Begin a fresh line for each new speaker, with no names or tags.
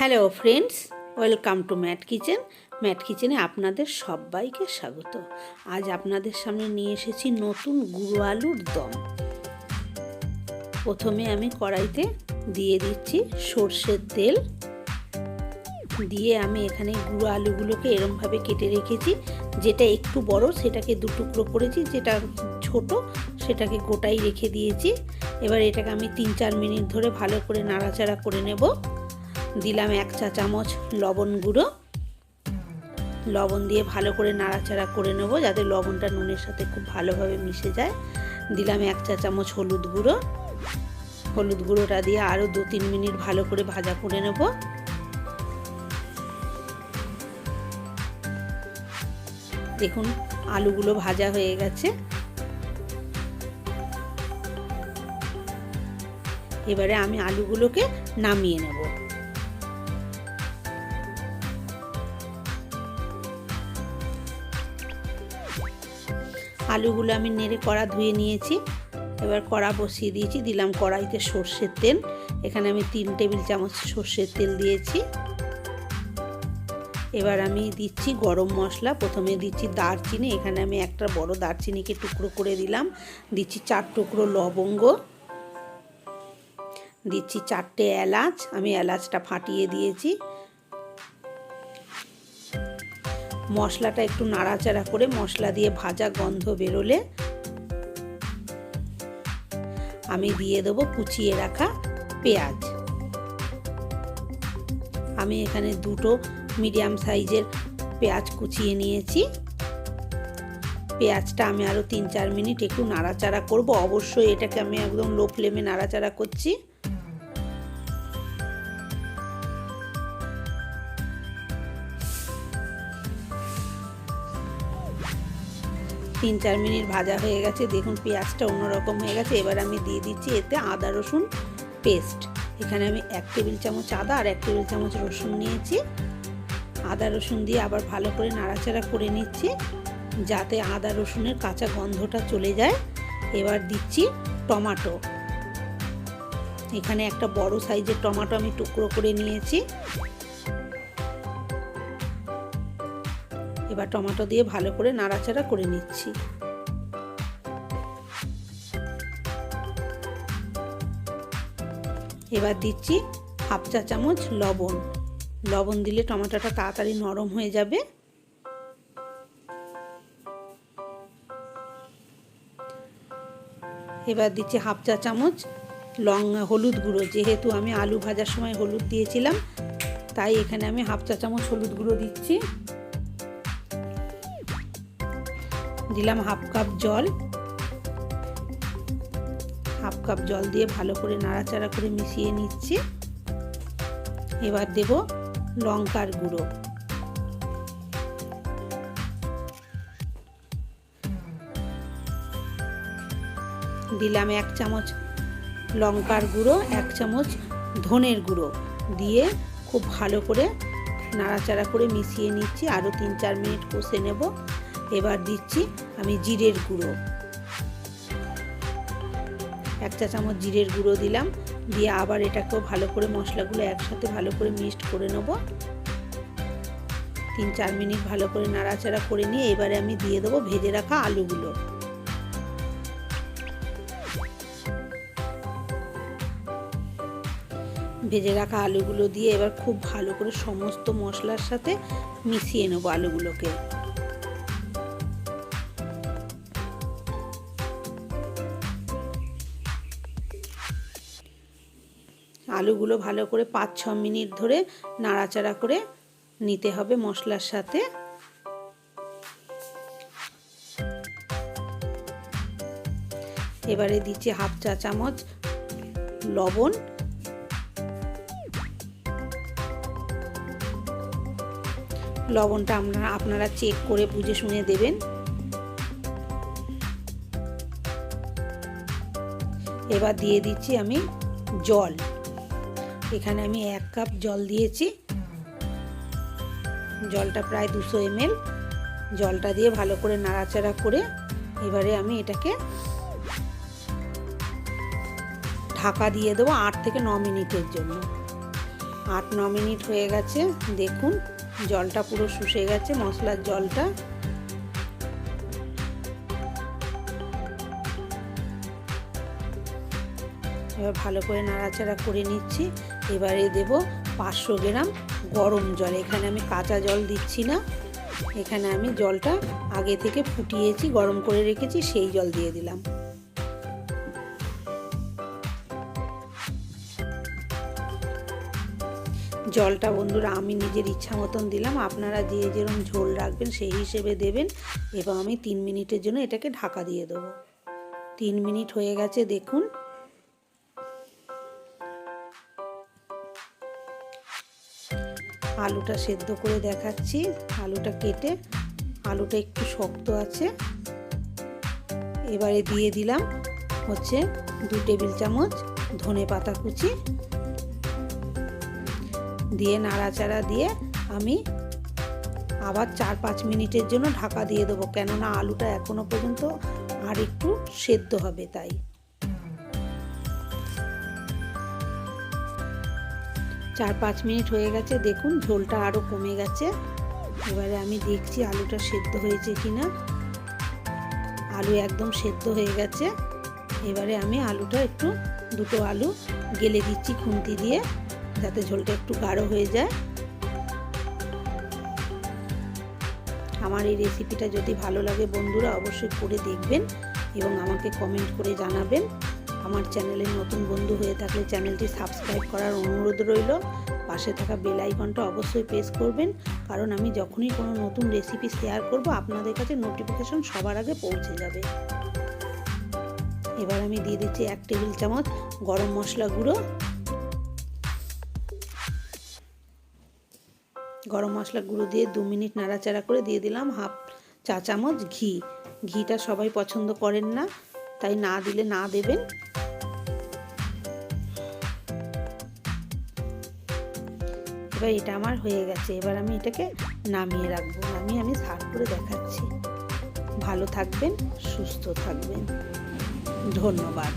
Hello friends, welcome to Mat Kitchen. Mat কিচেনে আপনাদের সবাইকে স্বাগত। আজ আপনাদের সামনে নিয়ে এসেছি নতুন গুঁড়ো আলুর দম। প্রথমে আমি কড়াইতে দিয়ে দিচ্ছি সর্ষের তেল, দিয়ে আমি এখানে গুঁড়ো আলুগুলোকে এরমভাবে কেটে রেখেছি। যেটা একটু বড় সেটাকে দু টুকরো করেছি, যেটা ছোট সেটাকে গোটাই রেখে দিয়েছি। এবার এটাকে আমি 3-4 মিনিট ধরে ভালো করে নাড়াচাড়া করে নেব। দিলাম 1 চা চামচ লবণ গুঁড়ো, লবণ দিয়ে ভালো করে নাড়াচাড়া করে নেব যাতে লবণটা নুনের সাথে খুব ভালোভাবে মিশে যায়। দিলাম 1 চা চামচ হলুদ গুঁড়ো, হলুদ গুঁড়োটা দিয়ে আরও 2-3 মিনিট ভালো করে ভাজা করে নেব। দেখুন আলুগুলো ভাজা হয়ে গেছে। এবারে আমি আলুগুলোকে নামিয়ে নেব। আলুগুলো আমি নেড়ে কড়া ধুয়ে নিয়েছি। এবার কড়া বসিয়ে দিয়েছি, দিলাম কড়াইতে সর্ষের তেল। এখানে আমি 3 টেবিল চামচ সর্ষের তেল দিয়েছি। এবার আমি দিচ্ছি গরম মশলা। প্রথমে দিচ্ছি দারচিনি, এখানে আমি একটা বড় দারচিনিকে টুকরো করে দিলাম। দিচ্ছি 4 টুকরো লবঙ্গ, দিচ্ছি 4টে এলাচ, আমি এলাচটা ফাটিয়ে দিয়েছি। মশলাটা একটু নাড়াচাড়া করে মশলা দিয়ে ভাজা গন্ধ বেরোলে আমি দিয়ে দেবো কুচিয়ে রাখা পেঁয়াজ। আমি এখানে 2টো মিডিয়াম সাইজের পেঁয়াজ কুচিয়ে নিয়েছি। পেঁয়াজটা আমি আরও 3-4 মিনিট একটু নাড়াচাড়া করব। অবশ্যই এটাকে আমি একদম লো ফ্লেমে নাড়াচাড়া করছি। 3-4 মিনিট ভাজা হয়ে গেছে। দেখুন পেঁয়াজটা অন্যরকম হয়ে গেছে। এবার আমি দিয়ে দিচ্ছি এতে আদা রসুন পেস্ট। এখানে আমি 1 টেবিল চামচ আদা আর 1 টেবিল চামচ রসুন নিয়েছি। আদা রসুন দিয়ে আবার ভালো করে নাড়াচাড়া করে নিচ্ছি যাতে আদা রসুনের কাঁচা গন্ধটা চলে যায়। এবার দিচ্ছি টমেটো। এখানে একটা বড় সাইজের টমেটো আমি টুকরো করে নিয়েছি। এবার টমেটো দিয়ে ভালো করে নাড়াচাড়া করে নিচ্ছি। এবার দিচ্ছি 1/2 চা চামচ লবণ। লবণ দিলে টমেটোটা তাড়াতাড়ি নরম হয়ে যাবে। এবার দিচ্ছি 1/2 চা চামচ হলুদ গুঁড়ো। যেহেতু আমি আলু ভাজার সময় হলুদ দিয়েছিলাম, তাই এখানে আমি 1/2 চা চামচ হলুদ গুঁড়ো দিচ্ছি। দিলাম 1/2 কাপ জল। 1/2 কাপ জল দিয়ে ভালো করে নাড়াচাড়া করে মিশিয়ে নিচ্ছি। এবার দেব লঙ্কার গুঁড়ো। দিলাম 1 চামচ লঙ্কার গুঁড়ো, 1 চামচ ধনের গুঁড়ো দিয়ে খুব ভালো করে নাড়াচাড়া করে মিশিয়ে নিচ্ছি। আরও 3-4 মিনিট কষে নেব। এবার দিচ্ছি আমি জিরের গুঁড়ো, 1 চা চামচ জিরের গুঁড়ো দিলাম। দিয়ে আবার এটাকেও ভালো করে মশলাগুলো একসাথে ভালো করে মিক্সড করে নেব। 3-4 মিনিট ভালো করে নাড়াচাড়া করে নিয়ে এবারে আমি দিয়ে দেবো ভেজে রাখা আলুগুলো। ভেজে রাখা আলুগুলো দিয়ে এবার খুব ভালো করে সমস্ত মশলার সাথে মিশিয়ে নেব আলুগুলোকে। আলুগুলো ভালো করে 5-6 মিনিট ধরে নাড়াচাড়া করে নিতে হবে মশলার সাথে। এবারে দিচ্ছি 1/2 চা চামচ লবণ। লবণটা আপনারা চেক করে বুঝে শুনে দেবেন। এবার দিয়ে দিচ্ছি আমি জল। এখানে আমি 1 কাপ জল দিয়েছি। জলটা প্রায় 200 ml। জলটা দিয়ে ভালো করে নাড়াচাড়া করে এবারে আমি এটাকে ঢাকা দিয়ে দেবো 8 থেকে 9 মিনিটের জন্য। 8-9 মিনিট হয়ে গেছে। দেখুন জলটা পুরো শুষে গেছে, মশলার জলটা। এবার ভালো করে নাড়াচাড়া করে নিচ্ছি। এবারে দেব 500 গ্রাম গরম জল। এখানে আমি কাঁচা জল দিচ্ছি না, এখানে আমি জলটা আগে থেকে ফুটিয়েছি, গরম করে রেখেছি, সেই জল দিয়ে দিলাম। জলটা বন্ধুরা আমি নিজের ইচ্ছা মতন দিলাম, আপনারা যে যেরকম ঝোল রাখবেন সেই হিসেবে দেবেন। এবং আমি 3 মিনিটের জন্য এটাকে ঢাকা দিয়ে দেবো। 3 মিনিট হয়ে গেছে, দেখুন। আলুটা সেদ্ধ করে দেখাচ্ছি। আলুটা কেটে, আলুটা একটু শক্ত আছে। এবারে দিয়ে দিলাম হচ্ছে 2 টেবিল চামচ ধনেপাতা কুচি, দিয়ে নাড়াচাড়া দিয়ে আমি আবার 4-5 মিনিটের জন্য ঢাকা দিয়ে দেবো, কেননা আলুটা এখনো পর্যন্ত আর একটু সেদ্ধ হবে তাই। 4-5 মিনিট হয়ে গেছে, দেখুন ঝোলটা আরও কমে গেছে। এবারে আমি দেখছি আলুটা সেদ্ধ হয়েছে কিনা। আলু একদম সেদ্ধ হয়ে গেছে। এবারে আমি আলুটা একটু, 2টো আলু গেলে দিচ্ছি খুন্তি দিয়ে, যাতে ঝোলটা একটু গাঢ় হয়ে যায়। আমার এই রেসিপিটা যদি ভালো লাগে বন্ধুরা অবশ্যই করে দেখবেন এবং আমাকে কমেন্ট করে জানাবেন। আমার চ্যানেলে নতুন বন্ধু হয়ে থাকলে চ্যানেলটি সাবস্ক্রাইব করার অনুরোধ রইল। পাশে থাকা বেল আইকনটা অবশ্যই প্রেস করবেন, কারণ আমি যখনই কোনো নতুন রেসিপি শেয়ার করব আপনাদের কাছে নোটিফিকেশন সবার আগে পৌঁছে যাবে। এবার আমি দিয়ে দিচ্ছি 1 টেবিল চামচ গরম মশলা গুঁড়ো। গরম মশলা গুঁড়ো দিয়ে 2 মিনিট নাড়াচাড়া করে দিয়ে দিলাম 1/2 চা চামচ ঘি। ঘিটা সবাই পছন্দ করেন না, তাই না দিলে না দেবেন। এবার এটা আমার হয়ে গেছে। এবার আমি এটাকে নামিয়ে রাখবো। নামিয়ে আমি সার্ভ করে দেখাচ্ছি। ভালো থাকবেন, সুস্থ থাকবেন। ধন্যবাদ।